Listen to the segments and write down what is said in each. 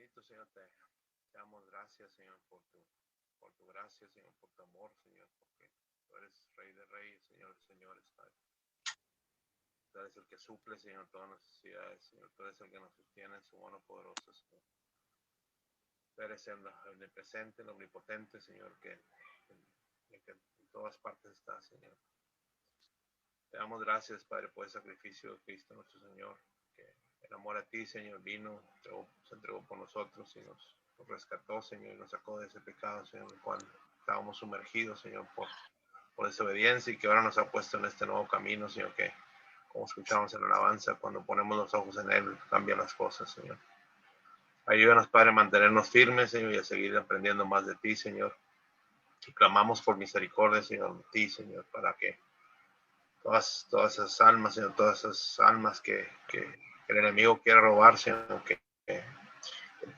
bendito, Señor, te damos gracias, Señor, por tu gracia, Señor, por tu amor, Señor, porque tú eres Rey de Reyes, Señor de Señores, Padre. Tú eres el que suple, Señor, todas las necesidades, Señor. Tú eres el que nos sostiene en su mano poderosa, Señor. Tú eres el omnipresente, el omnipotente, Señor, que en todas partes está, Señor. Te damos gracias, Padre, por el sacrificio de Cristo, nuestro Señor, que en amor a ti, Señor, vino, se entregó por nosotros y nos rescató, Señor, y nos sacó de ese pecado, Señor, en el cual estábamos sumergidos, Señor, por desobediencia, y que ahora nos ha puesto en este nuevo camino, Señor, que, como escuchamos en la alabanza, cuando ponemos los ojos en Él, cambian las cosas, Señor. Ayúdanos, Padre, a mantenernos firmes, Señor, y a seguir aprendiendo más de ti, Señor. Y clamamos por misericordia, Señor, de ti, Señor, para que todas esas almas, Señor, todas esas almas que el enemigo quiere robar, Señor, que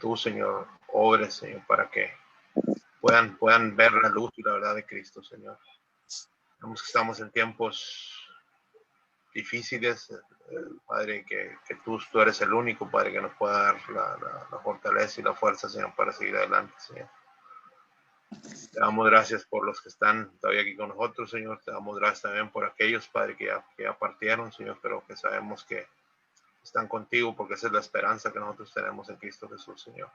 tú, Señor, obres, Señor, para que puedan ver la luz y la verdad de Cristo, Señor. Sabemos que estamos en tiempos difíciles, Padre, que tú eres el único, Padre, que nos pueda dar la fortaleza y la fuerza, Señor, para seguir adelante, Señor. Te damos gracias por los que están todavía aquí con nosotros, Señor. Te damos gracias también por aquellos, Padre, que ya partieron, Señor, pero que sabemos que están contigo, porque esa es la esperanza que nosotros tenemos en Cristo Jesús, Señor.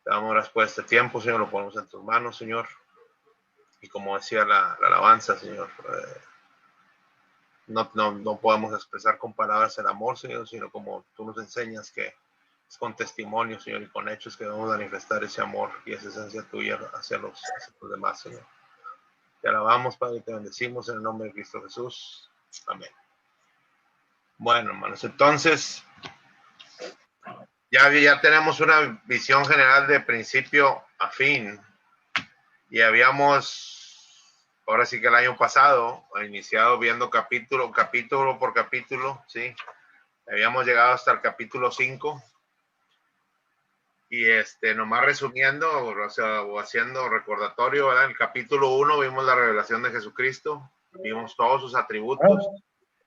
Te damos gracias por este tiempo, Señor, lo ponemos en tus manos, Señor. Y como decía la alabanza, Señor, no podemos expresar con palabras el amor, Señor, sino como tú nos enseñas, que es con testimonio, Señor, y con hechos que debemos manifestar ese amor y esa esencia tuya hacia los demás, Señor. Te alabamos, Padre, y te bendecimos en el nombre de Cristo Jesús. Amén. Bueno, hermanos, entonces ya tenemos una visión general de principio a fin. Y ahora sí que el año pasado, iniciado viendo capítulo por capítulo, ¿sí? Habíamos llegado hasta el capítulo 5. Y nomás resumiendo, o haciendo recordatorio, ¿verdad? En el capítulo 1 vimos la revelación de Jesucristo, vimos todos sus atributos,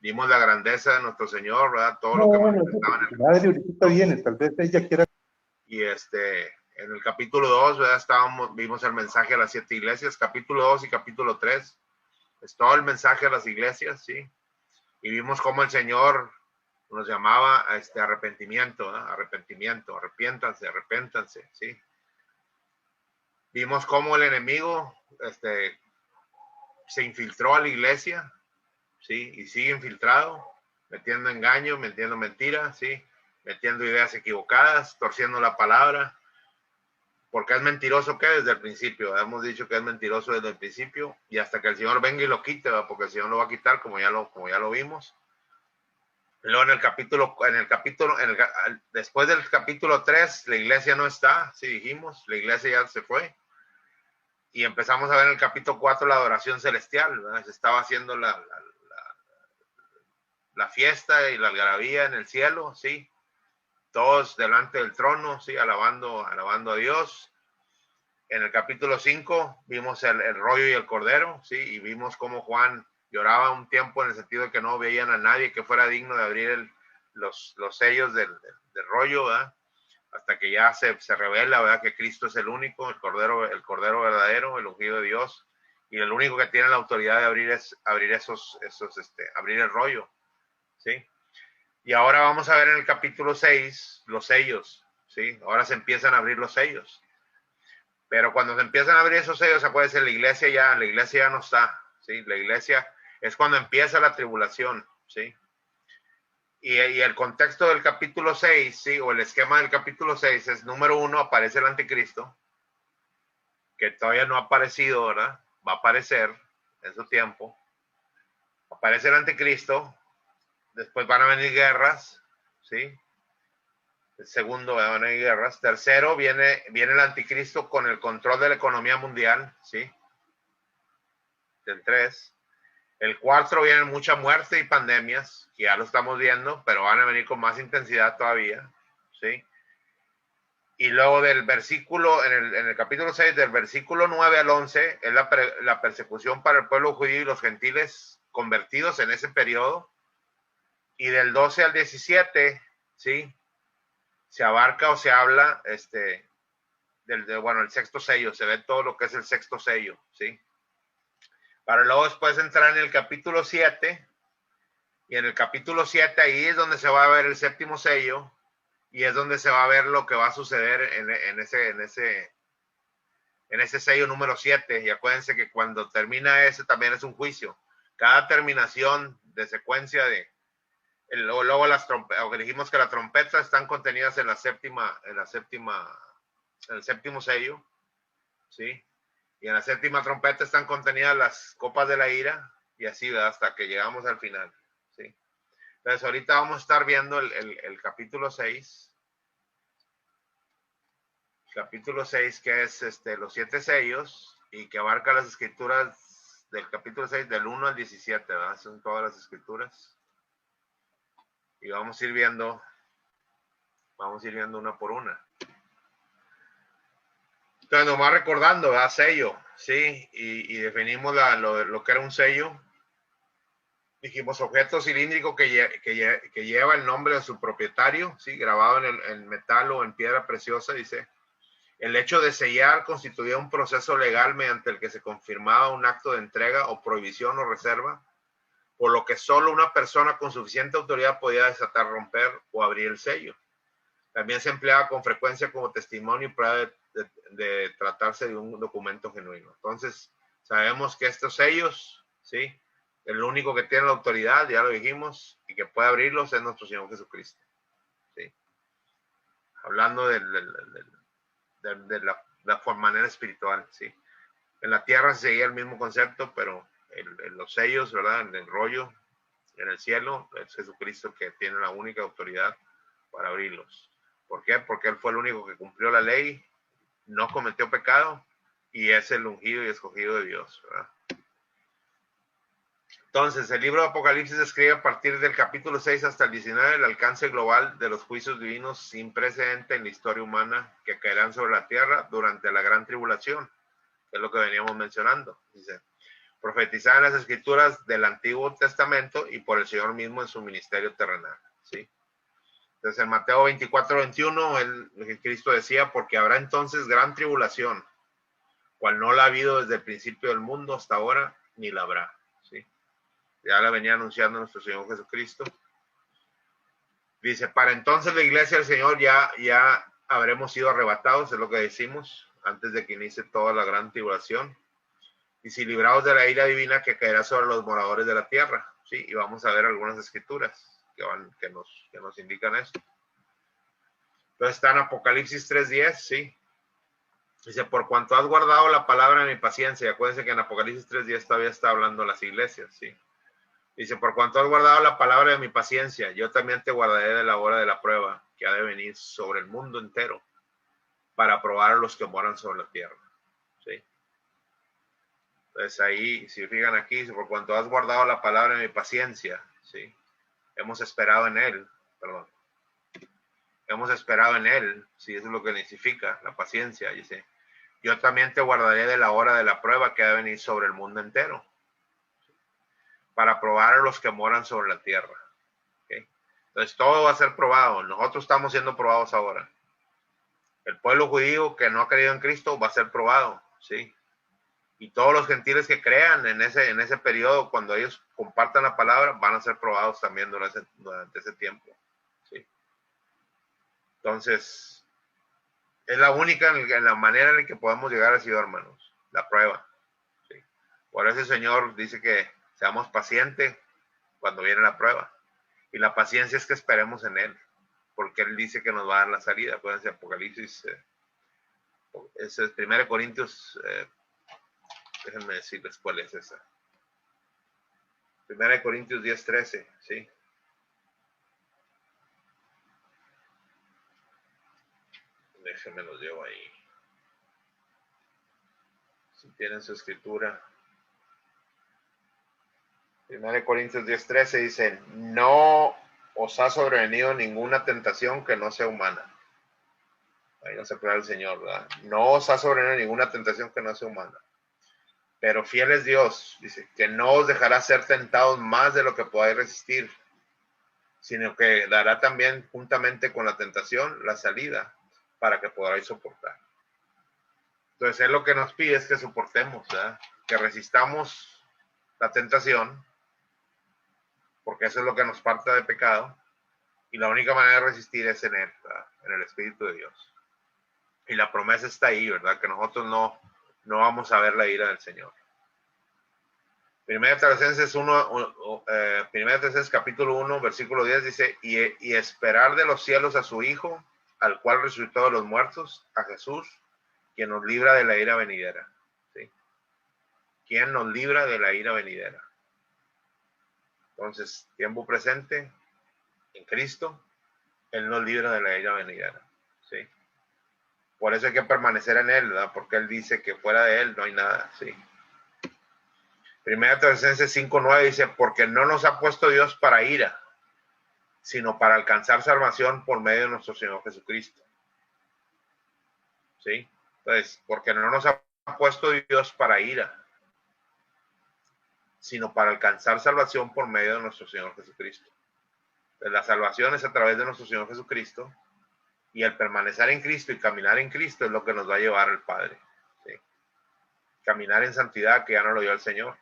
vimos la grandeza de nuestro Señor, ¿verdad? Todo lo que manifestaba en el madre ahorita viene, tal vez ella quiera. Y en el capítulo 2, ¿verdad? Vimos el mensaje a las 7 iglesias, capítulo 2 y capítulo 3, es todo el mensaje a las iglesias, ¿sí? Y vimos cómo el Señor nos llamaba a arrepentimiento, ¿no? Arrepentimiento, arrepiéntanse, ¿sí? Vimos cómo el enemigo se infiltró a la iglesia, ¿sí? Y sigue infiltrado, metiendo engaño, metiendo mentiras, ¿sí? Metiendo ideas equivocadas, torciendo la palabra, porque es mentiroso que desde el principio, hemos dicho que es mentiroso desde el principio, y hasta que el Señor venga y lo quite, ¿verdad? Porque el Señor lo va a quitar, como ya lo vimos. Y luego después del capítulo 3, la iglesia no está, sí dijimos, la iglesia ya se fue. Y empezamos a ver en el capítulo 4 la adoración celestial, ¿verdad? Se estaba haciendo la fiesta y la algarabía en el cielo, ¿sí? Todos delante del trono, ¿sí? Alabando a Dios. En el capítulo 5 vimos el rollo y el cordero, ¿sí? Y vimos cómo Juan lloraba un tiempo en el sentido de que no veían a nadie que fuera digno de abrir los sellos del rollo, ¿verdad? Hasta que ya se revela, ¿verdad? Que Cristo es el único, el cordero verdadero, el ungido de Dios, y el único que tiene la autoridad de abrir el rollo, ¿sí? Y ahora vamos a ver en el capítulo 6 los sellos, ¿sí? Ahora se empiezan a abrir los sellos. Pero cuando se empiezan a abrir esos sellos, acuérdense, la iglesia ya no está, ¿sí? La iglesia es cuando empieza la tribulación, ¿sí? Y el contexto del capítulo 6, ¿sí? O el esquema del capítulo 6 es, número 1, aparece el anticristo, que todavía no ha aparecido, ¿verdad? Va a aparecer en su tiempo. Aparece el anticristo, después van a venir guerras, ¿sí? El segundo, van a venir guerras. Tercero, viene el anticristo con el control de la economía mundial, ¿sí? El 3. El 4 viene mucha muerte y pandemias, que ya lo estamos viendo, pero van a venir con más intensidad todavía, ¿sí? Y luego del versículo, en el capítulo 6, del versículo 9 al 11, es la persecución para el pueblo judío y los gentiles convertidos en ese periodo. Y del 12 al 17, ¿sí? se abarca o se habla, bueno, el sexto sello, se ve todo lo que es el sexto sello, ¿sí? Para luego después entrar en el capítulo 7, y en el capítulo 7 ahí es donde se va a ver el séptimo sello, y es donde se va a ver lo que va a suceder en ese sello número 7. Y acuérdense que cuando termina ese también es un juicio. Cada terminación de secuencia luego las trompetas, dijimos que las trompetas están contenidas en el séptimo sello, ¿sí? Y en la séptima trompeta están contenidas las copas de la ira, y así, ¿verdad? Hasta que llegamos al final, ¿sí? Entonces ahorita vamos a estar viendo el capítulo 6. Capítulo 6, que es los 7 sellos, y que abarca las escrituras del capítulo 6 del 1 al 17, ¿verdad? Son todas las escrituras. Y vamos a ir viendo una por una. Entonces, nomás recordando, ¿verdad? Sello, ¿sí? Y definimos lo que era un sello. Dijimos objeto cilíndrico que lleva el nombre de su propietario, ¿sí? Grabado en metal o en piedra preciosa, dice. El hecho de sellar constituía un proceso legal mediante el que se confirmaba un acto de entrega o prohibición o reserva, por lo que solo una persona con suficiente autoridad podía desatar, romper o abrir el sello. También se empleaba con frecuencia como testimonio y prueba de tratarse de un documento genuino. Entonces, sabemos que estos sellos, ¿sí? El único que tiene la autoridad, ya lo dijimos, y que puede abrirlos es nuestro Señor Jesucristo, ¿sí? Hablando de la manera espiritual, ¿sí? En la tierra se seguía el mismo concepto, pero en los sellos, ¿verdad? En el rollo, en el cielo, es Jesucristo que tiene la única autoridad para abrirlos. ¿Por qué? Porque Él fue el único que cumplió la ley, no cometió pecado, y es el ungido y escogido de Dios, ¿verdad? Entonces, el libro de Apocalipsis describe a partir del capítulo 6 hasta el 19 el alcance global de los juicios divinos sin precedente en la historia humana que caerán sobre la tierra durante la gran tribulación, que es lo que veníamos mencionando. Dice, profetizada en las escrituras del Antiguo Testamento y por el Señor mismo en su ministerio terrenal, ¿sí? Entonces, en Mateo 24:21, Cristo decía, porque habrá entonces gran tribulación, cual no la ha habido desde el principio del mundo hasta ahora, ni la habrá, ¿sí? Ya la venía anunciando nuestro Señor Jesucristo. Dice, para entonces la iglesia del Señor ya habremos sido arrebatados, es lo que decimos, antes de que inicie toda la gran tribulación. Y si librados de la ira divina que caerá sobre los moradores de la tierra, ¿sí? Y vamos a ver algunas escrituras que nos indican esto. Entonces está en Apocalipsis 3:10, ¿sí? Dice, por cuanto has guardado la palabra de mi paciencia, y acuérdense que en Apocalipsis 3:10 todavía está hablando a las iglesias, ¿sí? Dice, por cuanto has guardado la palabra de mi paciencia, yo también te guardaré de la hora de la prueba que ha de venir sobre el mundo entero para probar a los que moran sobre la tierra, ¿sí? Entonces ahí, si fijan aquí, por cuanto has guardado la palabra de mi paciencia, ¿sí? Hemos esperado en él, ¿sí? Eso es lo que significa la paciencia, dice. Yo también te guardaré de la hora de la prueba que ha de venir sobre el mundo entero, para probar a los que moran sobre la tierra, ¿okay? Entonces todo va a ser probado. Nosotros estamos siendo probados ahora. El pueblo judío que no ha creído en Cristo va a ser probado, ¿sí? Y todos los gentiles que crean en ese periodo, cuando ellos compartan la palabra, van a ser probados también durante ese tiempo, ¿sí? Entonces, es la única en la manera en que podemos llegar al cielo, hermanos, la prueba, ¿sí? Por eso el Señor dice que seamos pacientes cuando viene la prueba. Y la paciencia es que esperemos en Él, porque Él dice que nos va a dar la salida. Acuérdense, Apocalipsis, es 1 Corintios, déjenme decirles cuál es esa. 1 Corintios 10:13, ¿sí? Déjenme los llevo ahí. Si tienen su escritura. 1 Corintios 10:13 dice, no os ha sobrevenido ninguna tentación que no sea humana. Ahí nos aclara el Señor, ¿verdad? No os ha sobrevenido ninguna tentación que no sea humana. Pero fiel es Dios, dice, que no os dejará ser tentados más de lo que podáis resistir, sino que dará también juntamente con la tentación la salida para que podáis soportar. Entonces él lo que nos pide es que soportemos, ¿verdad? Que resistamos la tentación, porque eso es lo que nos parte de pecado, y la única manera de resistir es en él, ¿verdad? En el Espíritu de Dios. Y la promesa está ahí, ¿verdad? Que nosotros no vamos a ver la ira del Señor. Primera Tesalonicenses capítulo 1, versículo 10 dice, y esperar de los cielos a su Hijo, al cual resucitó de los muertos, a Jesús, quien nos libra de la ira venidera. ¿Sí? Quien nos libra de la ira venidera. Entonces, tiempo presente en Cristo, Él nos libra de la ira venidera. ¿Sí? Por eso hay que permanecer en Él, ¿verdad? Porque Él dice que fuera de Él no hay nada. ¿Sí? Primera Tesalonicenses 5:9 dice, porque no nos ha puesto Dios para ira, sino para alcanzar salvación por medio de nuestro Señor Jesucristo. ¿Sí? Entonces, porque no nos ha puesto Dios para ira, sino para alcanzar salvación por medio de nuestro Señor Jesucristo. Entonces, la salvación es a través de nuestro Señor Jesucristo, y el permanecer en Cristo y caminar en Cristo es lo que nos va a llevar al Padre. ¿Sí? Caminar en santidad, que ya no lo dio el Señor.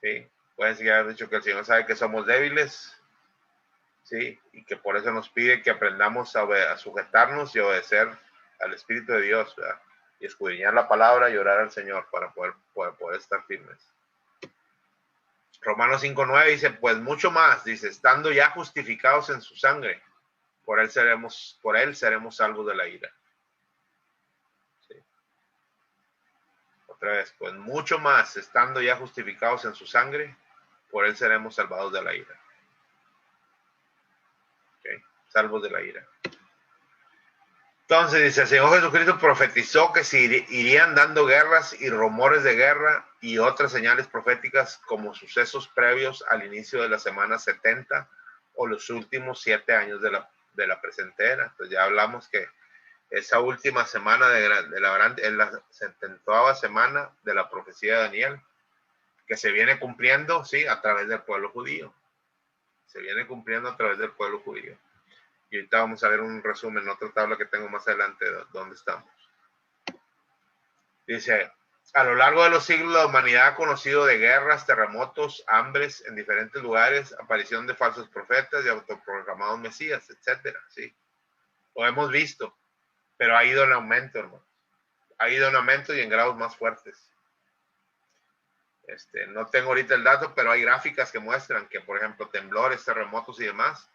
¿Sí? Pueden seguir haber dicho que el Señor sabe que somos débiles, ¿sí? Y que por eso nos pide que aprendamos a sujetarnos y obedecer al Espíritu de Dios, ¿verdad? Y escudriñar la palabra y orar al Señor para poder estar firmes. Romanos 5:9 dice, pues mucho más, dice, estando ya justificados en su sangre, por él seremos salvos de la ira. ¿Sí? Otra vez, pues mucho más, estando ya justificados en su sangre, por él seremos salvados de la ira. ¿Okay? Salvos de la ira. Entonces dice, el Señor Jesucristo profetizó que se irían dando guerras y rumores de guerra y otras señales proféticas como sucesos previos al inicio de la semana 70 o los últimos 7 años de la presente era. Entonces ya hablamos que esa última semana en la 70ª semana de la profecía de Daniel, que se viene cumpliendo, sí, a través del pueblo judío. Se viene cumpliendo a través del pueblo judío. Y ahorita vamos a ver un resumen, otra tabla que tengo más adelante, donde estamos. Dice, a lo largo de los siglos la humanidad ha conocido de guerras, terremotos, hambres en diferentes lugares, aparición de falsos profetas y autoproclamados mesías, etcétera, ¿sí? Lo hemos visto, pero ha ido en aumento, hermano. Ha ido en aumento y en grados más fuertes. No tengo ahorita el dato, pero hay gráficas que muestran que, por ejemplo, temblores, terremotos y demás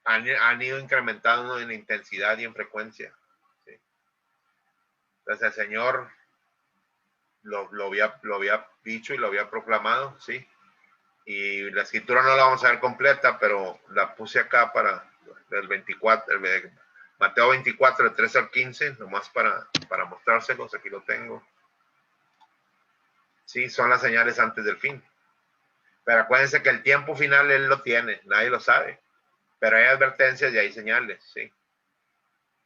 han ido incrementando en intensidad y en frecuencia. ¿Sí? Entonces el Señor lo había dicho y lo había proclamado, ¿sí? Y la escritura no la vamos a ver completa, pero la puse acá para el 24, Mateo 24, del 13 al 15, nomás para mostrárselos, aquí lo tengo. Sí, son las señales antes del fin. Pero acuérdense que el tiempo final Él lo tiene, nadie lo sabe. Pero hay advertencias y hay señales, ¿sí?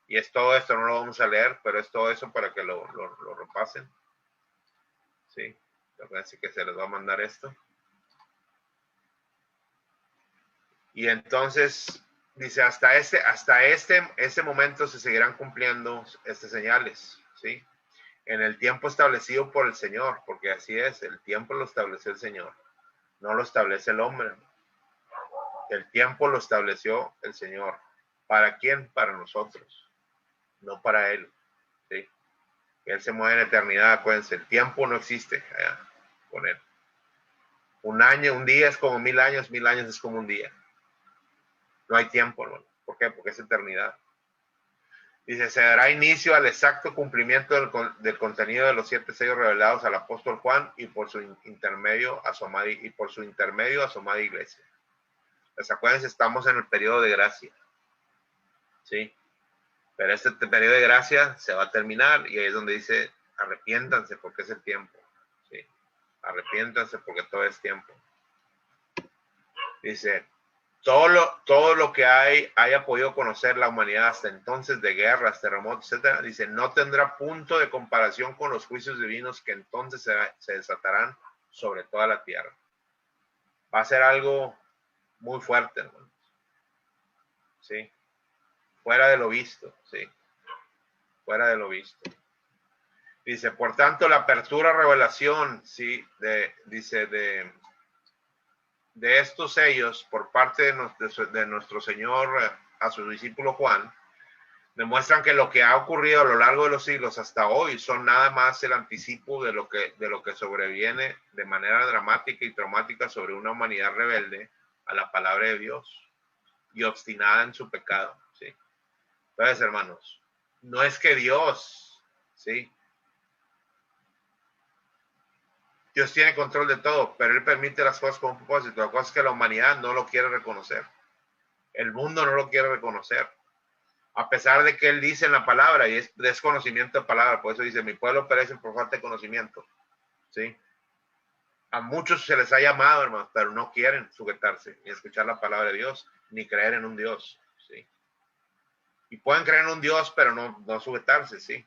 Y es todo esto, no lo vamos a leer, pero es todo eso para que lo repasen. ¿Sí? Acuérdense que se les va a mandar esto. Y entonces, dice, hasta este momento se seguirán cumpliendo estas señales, ¿sí? En el tiempo establecido por el Señor, porque así es, el tiempo lo estableció el Señor, no lo establece el hombre. El tiempo lo estableció el Señor. ¿Para quién? Para nosotros, no para Él, ¿sí? Él se mueve en eternidad, acuérdense, el tiempo no existe allá con Él. Un día es como 1000 años, 1000 años es como un día. No hay tiempo, ¿no? ¿Por qué? Porque es eternidad. Dice, se dará inicio al exacto cumplimiento del contenido de los 7 sellos revelados al apóstol Juan y por su intermedio a su amada iglesia. Pues acuérdense, estamos en el periodo de gracia. ¿Sí? Pero este periodo de gracia se va a terminar y ahí es donde dice, arrepiéntanse porque es el tiempo. ¿Sí? Arrepiéntanse porque todo es tiempo. Dice, todo lo que haya podido conocer la humanidad hasta entonces de guerras, terremotos, etcétera, dice, no tendrá punto de comparación con los juicios divinos que entonces se desatarán sobre toda la tierra. Va a ser algo muy fuerte, hermanos. Sí, fuera de lo visto, sí, fuera de lo visto. Dice, por tanto, la apertura revelación, sí, dice, de estos sellos por parte de nuestro Señor a su discípulo Juan, demuestran que lo que ha ocurrido a lo largo de los siglos hasta hoy son nada más el anticipo de lo que sobreviene de manera dramática y traumática sobre una humanidad rebelde a la palabra de Dios y obstinada en su pecado, ¿sí? Entonces, hermanos, no es que Dios, ¿sí? Dios tiene control de todo, pero Él permite las cosas con un propósito. La cosa es que la humanidad no lo quiere reconocer. El mundo no lo quiere reconocer. A pesar de que Él dice en la palabra, y es desconocimiento de palabra, por eso dice, mi pueblo perece por falta de conocimiento. ¿Sí? A muchos se les ha llamado, hermanos, pero no quieren sujetarse, ni escuchar la palabra de Dios, ni creer en un Dios. ¿Sí? Y pueden creer en un Dios, pero no sujetarse, ¿sí?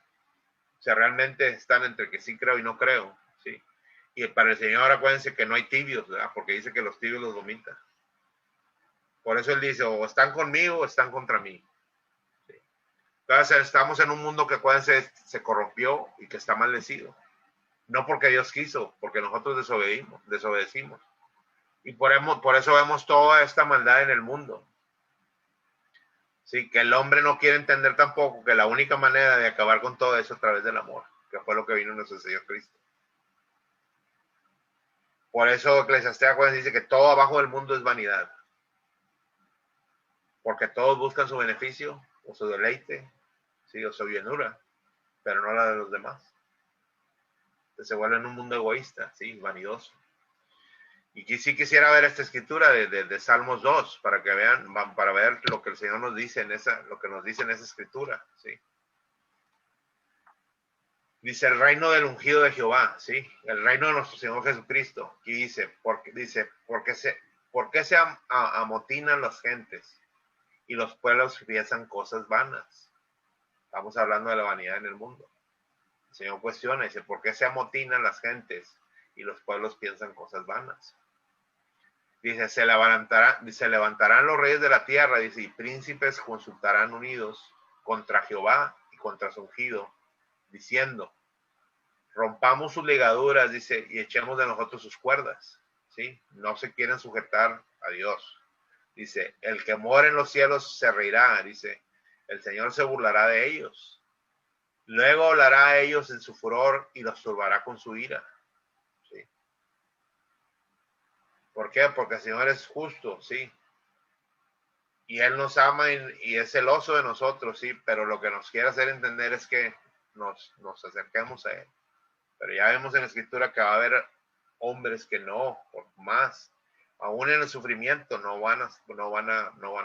O sea, realmente están entre que sí creo y no creo, ¿sí? Y para el Señor, acuérdense que no hay tibios, ¿verdad? Porque dice que los tibios los vomitan. Por eso Él dice, o están conmigo o están contra mí. ¿Sí? Entonces, estamos en un mundo que, acuérdense, se corrompió y que está maldecido. No porque Dios quiso, porque nosotros desobedecimos. Y por eso vemos toda esta maldad en el mundo. Sí, que el hombre no quiere entender tampoco que la única manera de acabar con todo eso es a través del amor, que fue lo que vino nuestro Señor Cristo. Por eso Eclesiastés dice que todo abajo del mundo es vanidad. Porque todos buscan su beneficio, o su deleite, ¿sí? O su llenura, pero no la de los demás. Entonces se vuelve en un mundo egoísta, ¿sí? Vanidoso. Y sí quisiera ver esta escritura de Salmos 2, para que vean, para ver lo que el Señor nos dice lo que nos dice en esa escritura, ¿sí? Dice el reino del ungido de Jehová, ¿sí? El reino de nuestro Señor Jesucristo. Aquí dice, ¿por qué se amotinan las gentes y los pueblos piensan cosas vanas? Estamos hablando de la vanidad en el mundo. El Señor cuestiona, dice, ¿por qué se amotinan las gentes y los pueblos piensan cosas vanas? Dice, se levantarán los reyes de la tierra, dice, y príncipes consultarán unidos contra Jehová y contra su ungido, diciendo, rompamos sus ligaduras, dice, y echemos de nosotros sus cuerdas, ¿sí? No se quieren sujetar a Dios. Dice, el que mora en los cielos se reirá, dice, el Señor se burlará de ellos. Luego hablará a ellos en su furor y los turbará con su ira. ¿Sí? ¿Por qué? Porque el Señor es justo, ¿sí? Y Él nos ama y es celoso de nosotros, ¿sí? Pero lo que nos quiere hacer entender es que nos acerquemos a Él. Pero ya vemos en la Escritura que va a haber hombres que no, por más, aún en el sufrimiento, no van a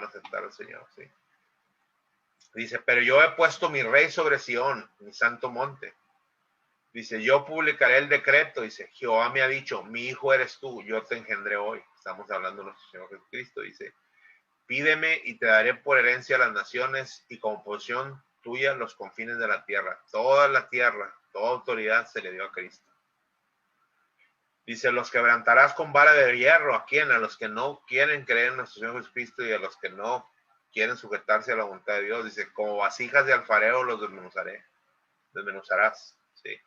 aceptar al Señor, ¿sí? Dice, pero yo he puesto mi rey sobre Sión, mi santo monte. Dice, yo publicaré el decreto. Dice, Jehová me ha dicho, mi hijo eres tú, yo te engendré hoy. Estamos hablando de nuestro Señor Jesucristo. Dice, pídeme y te daré por herencia a las naciones y como porción tuya los confines de la tierra. Toda la tierra, toda autoridad se le dio a Cristo. Dice, los quebrantarás con vara de hierro. ¿A quién? A los que no quieren creer en nuestro Señor Jesucristo y a los que no quieren sujetarse a la voluntad de Dios. Dice, como vasijas de alfarero los desmenuzarás. ¿Sí?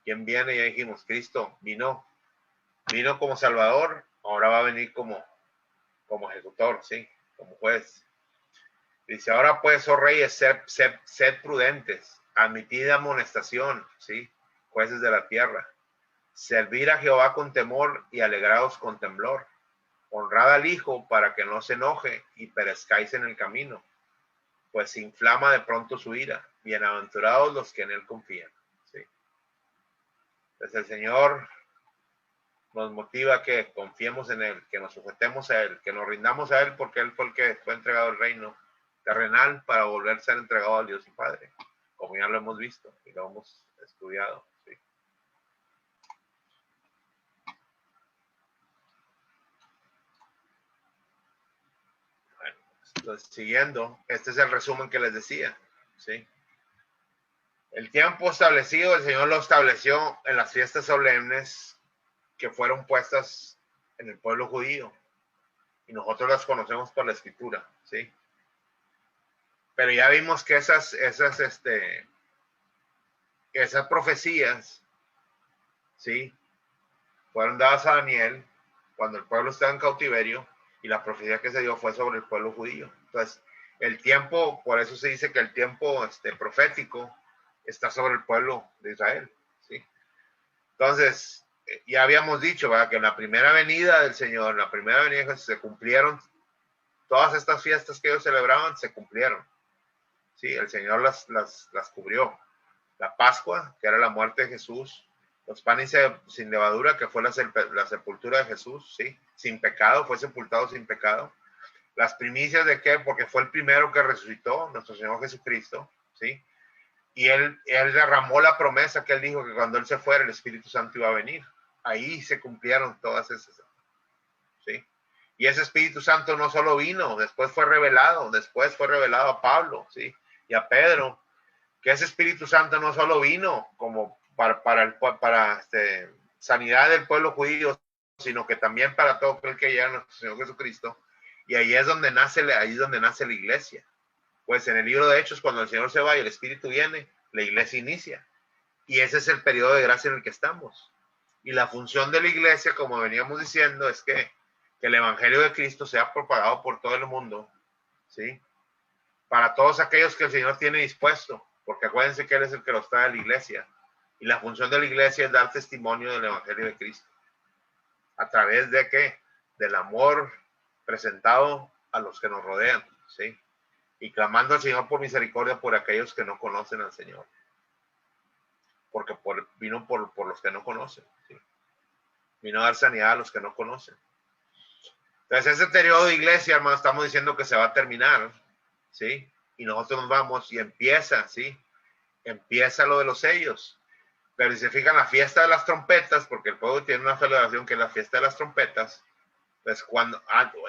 ¿Quién viene? Ya dijimos, Cristo vino como Salvador, ahora va a venir como ejecutor, ¿sí? Como juez. Dice, ahora pues, oh reyes, sed prudentes, admitid amonestación, ¿sí? Jueces de la tierra. Servir a Jehová con temor y alegraos con temblor. Honrad al Hijo para que no se enoje y perezcáis en el camino, pues se inflama de pronto su ira. Bienaventurados los que en Él confían. ¿Sí? Entonces el Señor nos motiva a que confiemos en Él, que nos sujetemos a Él, que nos rindamos a Él, porque Él fue el que fue entregado al reino terrenal para volver a ser entregado a Dios y Padre, como ya lo hemos visto y lo hemos estudiado. ¿Sí? Bueno, entonces, siguiendo, este es el resumen que les decía. ¿Sí? El tiempo establecido, el Señor lo estableció en las fiestas solemnes que fueron puestas en el pueblo judío. y nosotros las conocemos por la Escritura, ¿sí? Pero ya vimos que esas profecías, ¿sí?, fueron dadas a Daniel cuando el pueblo estaba en cautiverio, y la profecía que se dio fue sobre el pueblo judío. Entonces, el tiempo, por eso se dice que el tiempo profético está sobre el pueblo de Israel, ¿sí? Entonces, ya habíamos dicho, ¿verdad?, que en la primera venida del Señor, en la primera venida de Jesús, se cumplieron todas estas fiestas que ellos celebraban, se cumplieron, ¿sí? El Señor las cubrió. La Pascua, que era la muerte de Jesús, los panes sin levadura, que fue la sepultura de Jesús, ¿sí?, sin pecado, fue sepultado sin pecado. Las primicias de qué, porque fue el primero que resucitó, nuestro Señor Jesucristo, ¿sí? Y él derramó la promesa que él dijo que cuando él se fuera, el Espíritu Santo iba a venir. Ahí se cumplieron todas esas, ¿sí? Y ese Espíritu Santo no solo vino, después fue revelado a Pablo, ¿sí?, y a Pedro, que ese Espíritu Santo no solo vino como para sanidad del pueblo judío, sino que también para todo aquel que llega a nuestro Señor Jesucristo. Y ahí es donde nace la iglesia. Pues en el libro de Hechos, cuando el Señor se va y el Espíritu viene, la iglesia inicia. Y ese es el periodo de gracia en el que estamos. Y la función de la iglesia, como veníamos diciendo, es que el Evangelio de Cristo sea propagado por todo el mundo, ¿sí?, para todos aquellos que el Señor tiene dispuesto, porque acuérdense que Él es el que los trae a la iglesia. Y la función de la iglesia es dar testimonio del Evangelio de Cristo. ¿A través de qué? Del amor presentado a los que nos rodean, ¿sí? Y clamando al Señor por misericordia por aquellos que no conocen al Señor. Porque vino por los que no conocen, ¿sí? Vino a dar sanidad a los que no conocen. Entonces, ese periodo de iglesia, hermano, estamos diciendo que se va a terminar, ¿sí? Y nosotros nos vamos y empieza, ¿sí? Empieza lo de los sellos. Pero si se fijan, la fiesta de las trompetas, porque el pueblo tiene una celebración que es la fiesta de las trompetas, pues cuando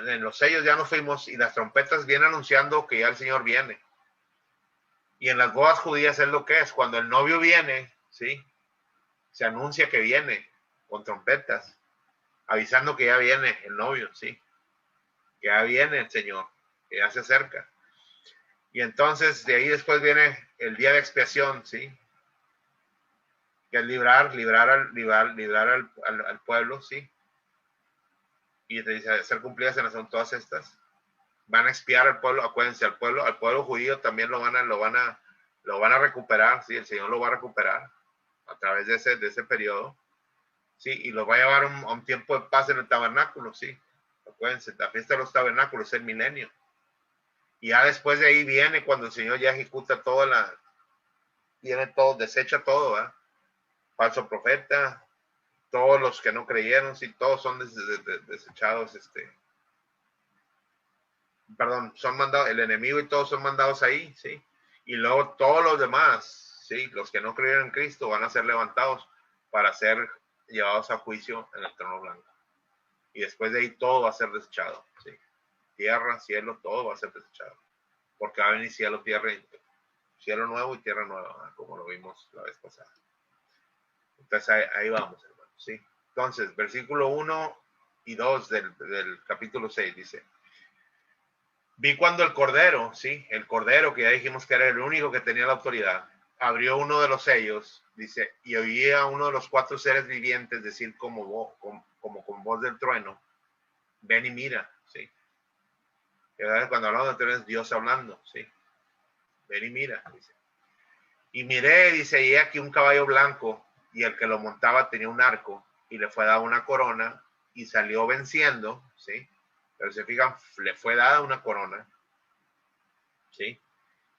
en los sellos ya nos fuimos y las trompetas vienen anunciando que ya el Señor viene. Y en las bodas judías es lo que es, cuando el novio viene, ¿sí?, se anuncia que viene con trompetas, avisando que ya viene el novio, ¿sí?, que ya viene el Señor, que ya se acerca. Y entonces de ahí después viene el día de expiación, ¿sí?, que es librar al pueblo, ¿sí? Y te dice, ser cumplidas en todas estas. Van a expiar al pueblo, acuérdense, al pueblo judío también lo van a recuperar, ¿sí? El Señor lo va a recuperar a través de ese periodo, ¿sí? Y lo va a llevar a un tiempo de paz en el tabernáculo, ¿sí? Acuérdense, la fiesta de los tabernáculos es el milenio. Y ya después de ahí viene cuando el Señor ya ejecuta viene todo, desecha todo, ¿verdad? Falso profeta, todos los que no creyeron, sí, todos son desechados, son mandados, el enemigo y todos son mandados ahí, sí, y luego todos los demás, sí, los que no creyeron en Cristo van a ser levantados para ser llevados a juicio en el trono blanco, y después de ahí todo va a ser desechado, sí, tierra, cielo, todo va a ser desechado, porque va a venir cielo, tierra, cielo nuevo y tierra nueva, como lo vimos la vez pasada. Entonces ahí vamos, hermano, sí. Entonces, versículo 1 y 2 del capítulo 6 dice: vi cuando el Cordero, ¿sí? El Cordero, que ya dijimos que era el único que tenía la autoridad, abrió uno de los sellos, dice, y oía a uno de los 4 seres vivientes decir como con voz del trueno, ven y mira, ¿sí? Cuando hablamos de trueno es Dios hablando, ¿sí? Ven y mira, dice. Y miré, dice, y aquí un caballo blanco, y el que lo montaba tenía un arco, y le fue dada una corona, y salió venciendo, ¿sí? Pero se fijan, le fue dada una corona, ¿sí?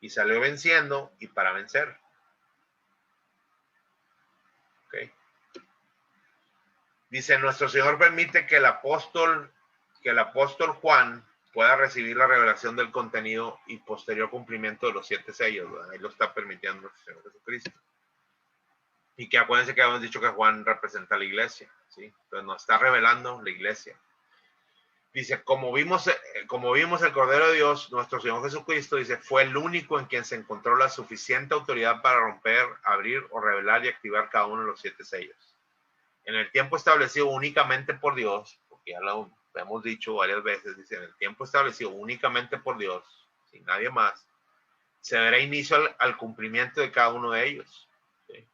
Y salió venciendo y para vencer. ¿Ok? Dice, nuestro Señor permite que el apóstol Juan pueda recibir la revelación del contenido y posterior cumplimiento de los 7 sellos, ¿verdad? Ahí lo está permitiendo nuestro Señor Jesucristo. Y que acuérdense que habíamos dicho que Juan representa a la iglesia, ¿sí? Entonces nos está revelando la iglesia. Dice, como vimos el Cordero de Dios, nuestro Señor Jesucristo, dice, fue el único en quien se encontró la suficiente autoridad para romper, abrir o revelar y activar cada uno de los 7 sellos. En el tiempo establecido únicamente por Dios, porque ya lo te hemos dicho varias veces, dice, en el tiempo establecido únicamente por Dios, sin nadie más, se dará inicio al cumplimiento de cada uno de ellos. ¿Sí?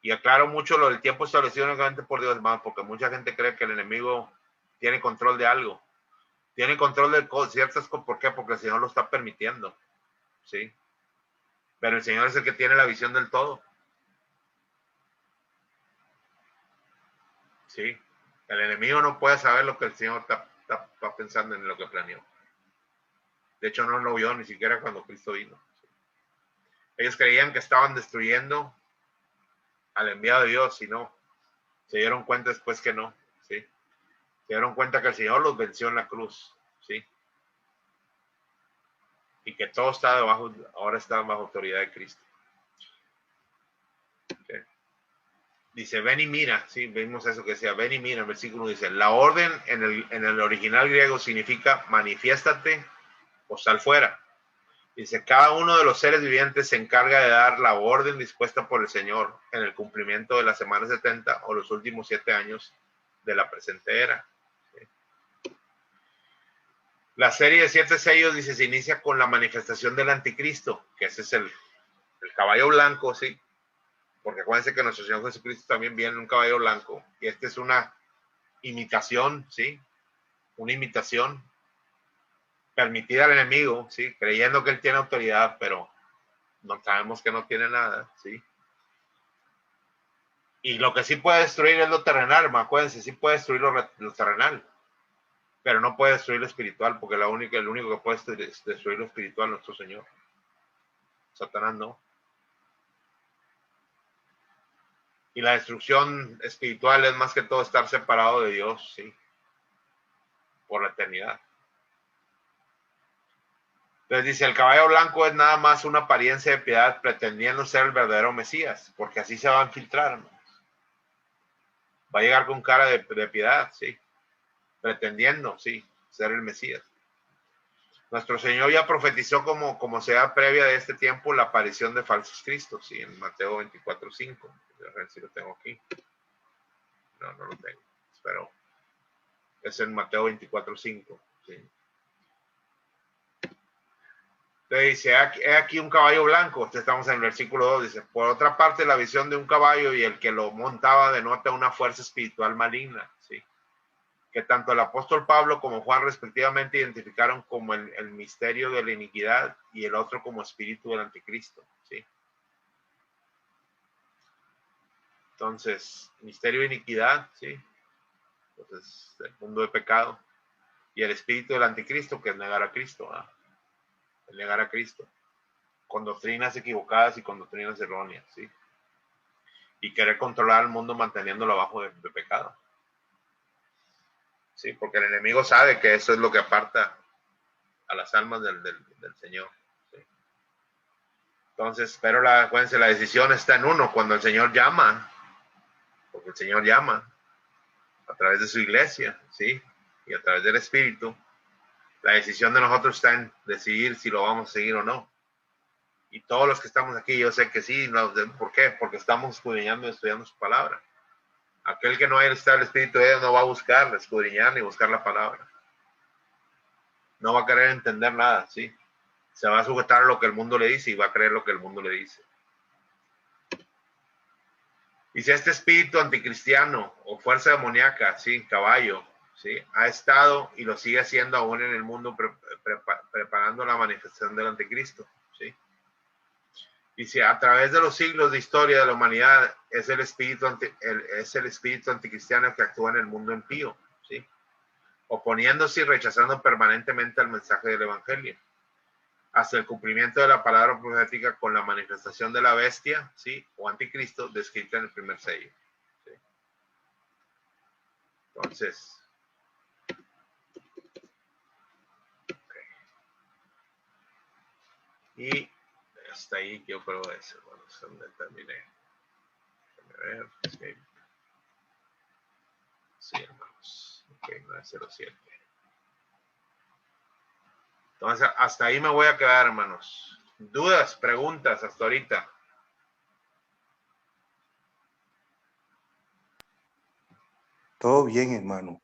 Y aclaro mucho lo del tiempo establecido únicamente por Dios, hermano, porque mucha gente cree que el enemigo tiene control de algo. Tiene control de ciertas cosas. ¿Por qué? Porque el Señor lo está permitiendo. ¿Sí? Pero el Señor es el que tiene la visión del todo. ¿Sí? El enemigo no puede saber lo que el Señor está pensando en lo que planeó. De hecho, no lo vio ni siquiera cuando Cristo vino. ¿Sí? Ellos creían que estaban destruyendo al enviado de Dios y no. Se dieron cuenta después que no. ¿Sí? Se dieron cuenta que el Señor los venció en la cruz. ¿Sí? Y que todo está debajo, ahora está bajo autoridad de Cristo. ¿Sí? Dice, ven y mira, sí, vimos eso que decía, ven y mira, el versículo dice, la orden en el original griego significa manifiéstate o sal fuera. Dice, cada uno de los seres vivientes se encarga de dar la orden dispuesta por el Señor en el cumplimiento de la semana 70 o los últimos 7 años de la presente era. ¿Sí? La serie de 7 sellos, dice, se inicia con la manifestación del anticristo, que ese es el caballo blanco, ¿sí? Porque acuérdense que nuestro Señor Jesucristo también viene en un caballo blanco. Y esta es una imitación, ¿sí? Una imitación permitida al enemigo, ¿sí? Creyendo que él tiene autoridad, pero no sabemos que no tiene nada, ¿sí? Y lo que sí puede destruir es lo terrenal, acuérdense, sí puede destruir lo terrenal, pero no puede destruir lo espiritual, porque el único que puede destruir lo espiritual es nuestro Señor. Satanás no. Y la destrucción espiritual es más que todo estar separado de Dios, ¿sí? Por la eternidad. Entonces dice, el caballo blanco es nada más una apariencia de piedad pretendiendo ser el verdadero Mesías, porque así se va a infiltrar, ¿no? Va a llegar con cara de piedad, ¿sí? Pretendiendo, ¿sí? Ser el Mesías. Nuestro Señor ya profetizó como sea previa de este tiempo la aparición de falsos cristos, ¿sí? En Mateo 24:5. A ver si lo tengo aquí. No lo tengo. Pero es en Mateo 24:5, ¿sí? Entonces dice, he aquí un caballo blanco, estamos en el versículo 2, dice, por otra parte la visión de un caballo y el que lo montaba denota una fuerza espiritual maligna, ¿sí? Que tanto el apóstol Pablo como Juan respectivamente identificaron como el misterio de la iniquidad y el otro como espíritu del anticristo, ¿sí? Entonces, misterio de iniquidad, ¿sí? Entonces, el mundo de pecado y el espíritu del anticristo, que es negar a Cristo, ¿verdad? El negar a Cristo, con doctrinas equivocadas y con doctrinas erróneas, ¿sí? Y querer controlar al mundo manteniéndolo abajo de pecado. Sí, porque el enemigo sabe que eso es lo que aparta a las almas del Señor. ¿Sí? Entonces, pero acuérdense, la decisión está en uno cuando el Señor llama, porque el Señor llama a través de su iglesia, ¿sí? Y a través del Espíritu. La decisión de nosotros está en decidir si lo vamos a seguir o no. Y todos los que estamos aquí, yo sé que sí. ¿Por qué? Porque estamos escudriñando y estudiando su palabra. Aquel que no haya estado el Espíritu de Dios no va a buscar, escudriñar ni buscar la palabra. No va a querer entender nada, ¿sí? Se va a sujetar a lo que el mundo le dice y va a creer lo que el mundo le dice. Y si este espíritu anticristiano o fuerza demoníaca, ¿sí? Caballo, ¿sí? Ha estado y lo sigue haciendo aún en el mundo preparando la manifestación del anticristo, ¿sí? Y si a través de los siglos de historia de la humanidad es el espíritu anticristiano que actúa en el mundo impío, ¿sí? Oponiéndose y rechazando permanentemente el mensaje del evangelio, hasta el cumplimiento de la palabra profética con la manifestación de la bestia, ¿sí? O anticristo, descrita en el primer sello, ¿sí? Entonces, okay. Y hasta ahí yo creo eso, bueno, es donde terminé. Déjame ver, okay. Sí, hermanos, ok, 907. Entonces, hasta ahí me voy a quedar, hermanos. ¿Dudas, preguntas hasta ahorita? Todo bien, hermano.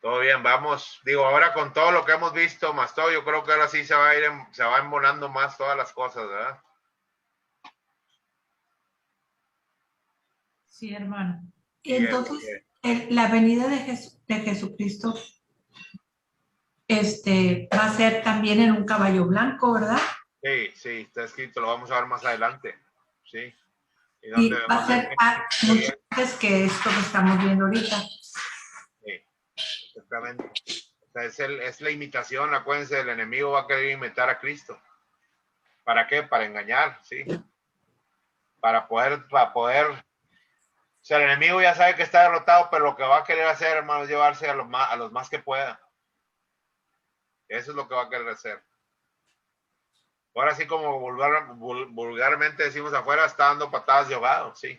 Todo bien, vamos, digo, ahora con todo lo que hemos visto, más todo, yo creo que ahora sí se va a ir, se va embonando más todas las cosas, ¿verdad? Sí, hermano. Y entonces, la venida de Jesucristo va a ser también en un caballo blanco, ¿verdad? Sí, sí, está escrito, lo vamos a ver más adelante, sí. Y va a ser mucho antes que esto que estamos viendo ahorita. Sí, exactamente. O sea, es la imitación, acuérdense, el enemigo va a querer imitar a Cristo. ¿Para qué? Para engañar, sí. Para poder, o sea, el enemigo ya sabe que está derrotado, pero lo que va a querer hacer, hermano, es llevarse a los más que pueda. Eso es lo que va a querer hacer. Ahora sí, como vulgarmente decimos afuera, está dando patadas de ahogado, sí.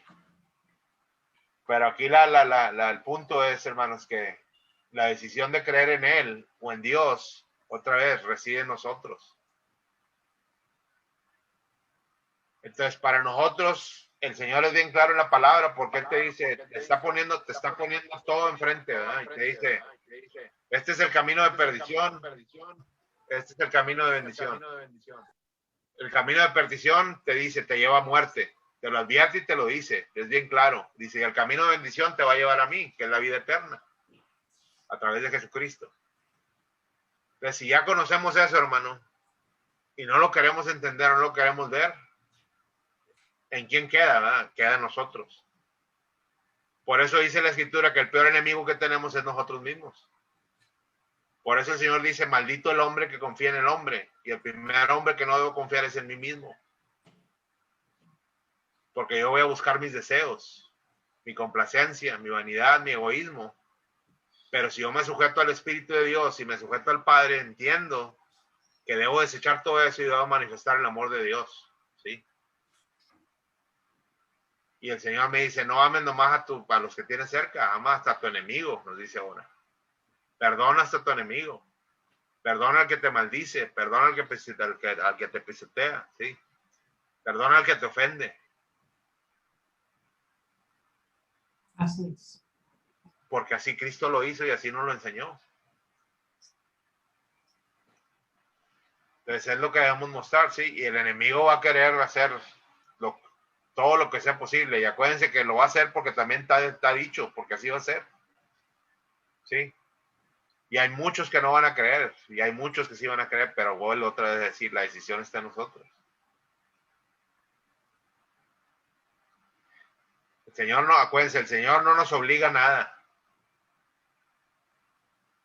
Pero aquí el punto es, hermanos, que la decisión de creer en Él o en Dios, otra vez, reside en nosotros. Entonces, para nosotros, el Señor es bien claro en la palabra, porque Él te dice, te está poniendo todo enfrente, ¿verdad? Y te dice, este es el camino de perdición, este es el camino de bendición. El camino de perdición te dice, te lleva a muerte, te lo advierte y te lo dice, es bien claro. Dice, el camino de bendición te va a llevar a mí, que es la vida eterna, a través de Jesucristo. Entonces, si ya conocemos eso, hermano, y no lo queremos entender, no lo queremos ver, ¿en quién queda, verdad? Queda en nosotros. Por eso dice la Escritura que el peor enemigo que tenemos es nosotros mismos. Por eso el Señor dice, maldito el hombre que confía en el hombre, y el primer hombre que no debo confiar es en mí mismo. Porque yo voy a buscar mis deseos, mi complacencia, mi vanidad, mi egoísmo. Pero si yo me sujeto al Espíritu de Dios y me sujeto al Padre, entiendo que debo desechar todo eso y debo manifestar el amor de Dios, ¿sí? Y el Señor me dice, no ames nomás a los que tienes cerca, ama hasta a tu enemigo, nos dice ahora. Perdona hasta a tu enemigo. Perdona al que te maldice, perdona al que te pisotea, ¿sí? Perdona al que te ofende. Así es. Porque así Cristo lo hizo y así nos lo enseñó. Entonces es lo que debemos mostrar, ¿sí? Y el enemigo va a querer hacer todo lo que sea posible. Y acuérdense que lo va a hacer porque también está dicho, porque así va a ser. ¿Sí? Y hay muchos que no van a creer, y hay muchos que sí van a creer, pero vuelvo otra vez a decir, la decisión está en nosotros. El Señor no, acuérdense, el Señor no nos obliga a nada.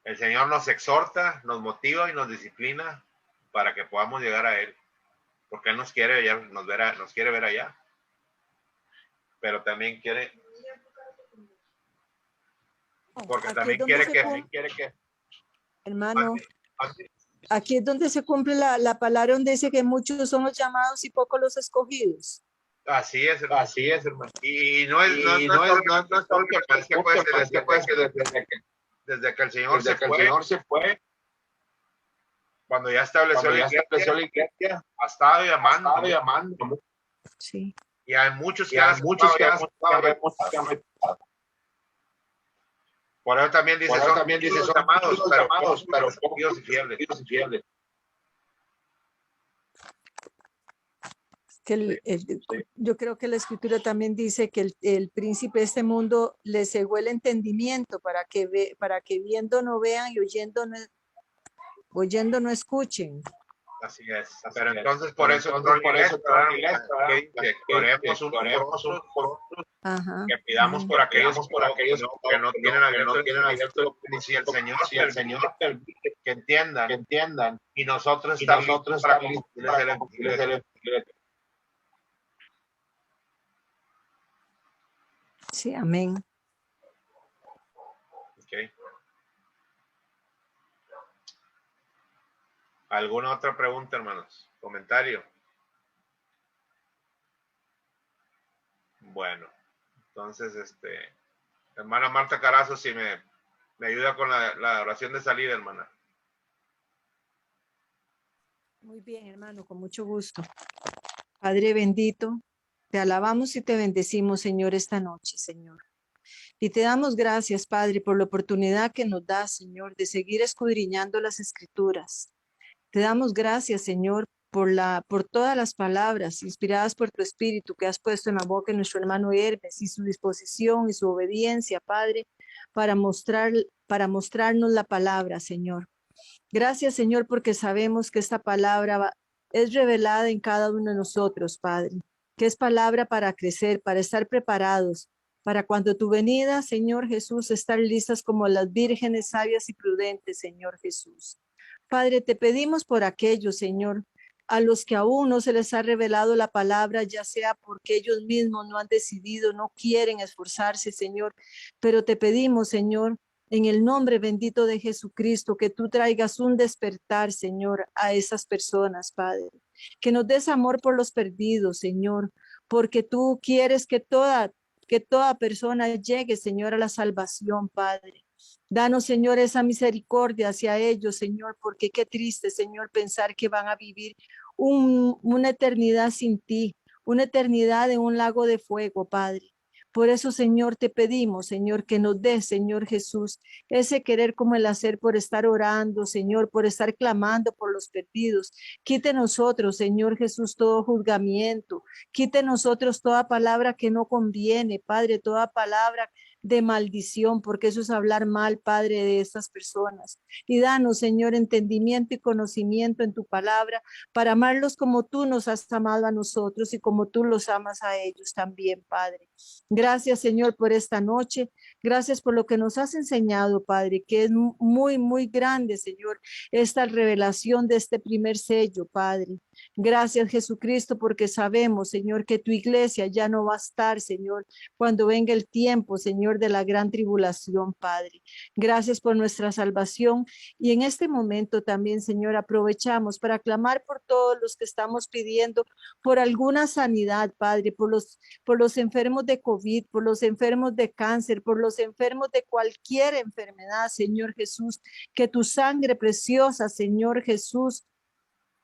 El Señor nos exhorta, nos motiva y nos disciplina para que podamos llegar a Él. Porque Él nos quiere ver allá. Pero también quiere... Porque Aquí también es donde quiere que... Hermano, aquí es donde se cumple la palabra donde dice que muchos son los llamados y pocos los escogidos. Así es, hermano. Así es, hermano. Y no es solo que desde que el Señor se fue, cuando ya estableció la iglesia, ha estado llamando. Sí. Y hay muchos que han aceptado. Por eso también dice, son llamados, pero pocos y fieles. Que yo creo que la escritura también dice que el príncipe de este mundo le cegó el entendimiento para que viendo no vean y oyendo no escuchen. Así es. Pero entonces por eso que dice, oremos unos por otros, que pidamos por aquellos que no tienen abierto el Señor que entiendan y nosotros estamos para cumplirles el Sí, amén. Okay. ¿Alguna otra pregunta, hermanos? ¿Comentario? Bueno, entonces, hermana Marta Carazo, si me ayuda con la oración de salida, hermana. Muy bien, hermano, con mucho gusto. Padre bendito, te alabamos y te bendecimos, Señor, esta noche, Señor. Y te damos gracias, Padre, por la oportunidad que nos das, Señor, de seguir escudriñando las Escrituras. Te damos gracias, Señor, por todas las palabras inspiradas por tu Espíritu que has puesto en la boca de nuestro hermano Hermes, y su disposición y su obediencia, Padre, para mostrarnos la palabra, Señor. Gracias, Señor, porque sabemos que esta palabra es revelada en cada uno de nosotros, Padre, que es palabra para crecer, para estar preparados, para cuando tu venida, Señor Jesús, estar listas como las vírgenes sabias y prudentes, Señor Jesús. Padre, te pedimos por aquellos, Señor, a los que aún no se les ha revelado la palabra, ya sea porque ellos mismos no han decidido, no quieren esforzarse, Señor, pero te pedimos, Señor, en el nombre bendito de Jesucristo, que tú traigas un despertar, Señor, a esas personas, Padre. Que nos des amor por los perdidos, Señor, porque tú quieres que toda persona llegue, Señor, a la salvación, Padre. Danos, Señor, esa misericordia hacia ellos, Señor, porque qué triste, Señor, pensar que van a vivir una eternidad sin ti, una eternidad en un lago de fuego, Padre. Por eso, Señor, te pedimos, Señor, que nos des, Señor Jesús, ese querer como el hacer por estar orando, Señor, por estar clamando por los perdidos. Quite nosotros, Señor Jesús, todo juzgamiento. Quite nosotros toda palabra que no conviene, Padre, toda palabra de maldición, porque eso es hablar mal, Padre, de estas personas. Y danos, Señor, entendimiento y conocimiento en tu palabra para amarlos como tú nos has amado a nosotros y como tú los amas a ellos también, Padre. Gracias, Señor, por esta noche. Gracias por lo que nos has enseñado, Padre, que es muy, muy grande, Señor, esta revelación de este primer sello, Padre. Gracias, Jesucristo, porque sabemos, Señor, que tu iglesia ya no va a estar, Señor, cuando venga el tiempo, Señor, de la gran tribulación, Padre. Gracias por nuestra salvación. Y en este momento también, Señor, aprovechamos para clamar por todos los que estamos pidiendo por alguna sanidad, Padre, por los enfermos de COVID, por los enfermos de cáncer, por los enfermos de cualquier enfermedad, Señor Jesús, que tu sangre preciosa, Señor Jesús,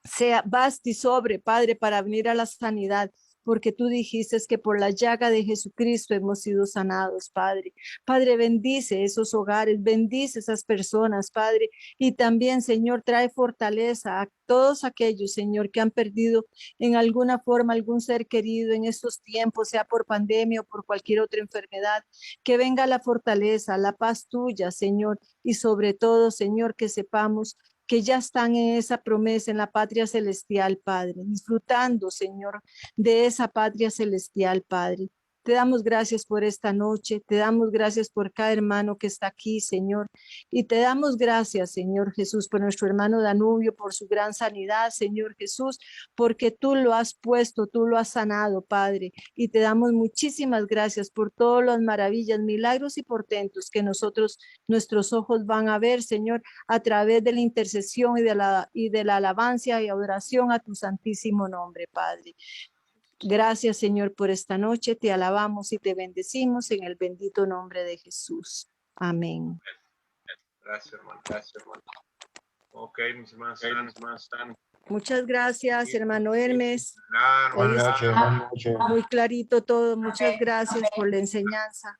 sea basta y sobre, Padre, para venir a la sanidad, porque tú dijiste que por la llaga de Jesucristo hemos sido sanados, Padre. Padre, bendice esos hogares, bendice esas personas, Padre, y también, Señor, trae fortaleza a todos aquellos, Señor, que han perdido en alguna forma algún ser querido en estos tiempos, sea por pandemia o por cualquier otra enfermedad. Que venga la fortaleza, la paz tuya, Señor, y sobre todo, Señor, que sepamos que ya están en esa promesa, en la patria celestial, Padre, disfrutando, Señor, de esa patria celestial, Padre. Te damos gracias por esta noche, te damos gracias por cada hermano que está aquí, Señor, y te damos gracias, Señor Jesús, por nuestro hermano Danubio, por su gran sanidad, Señor Jesús, porque tú lo has puesto, tú lo has sanado, Padre, y te damos muchísimas gracias por todas las maravillas, milagros y portentos que nuestros ojos van a ver, Señor, a través de la intercesión y de la alabanza y adoración a tu santísimo nombre, Padre. Gracias, Señor, por esta noche. Te alabamos y te bendecimos en el bendito nombre de Jesús. Amén. Gracias, hermano. Gracias, hermano. Ok, mis hermanos, están. Muchas gracias, hermano Hermes. Buenas noches. Muy clarito todo. Muchas gracias por la enseñanza.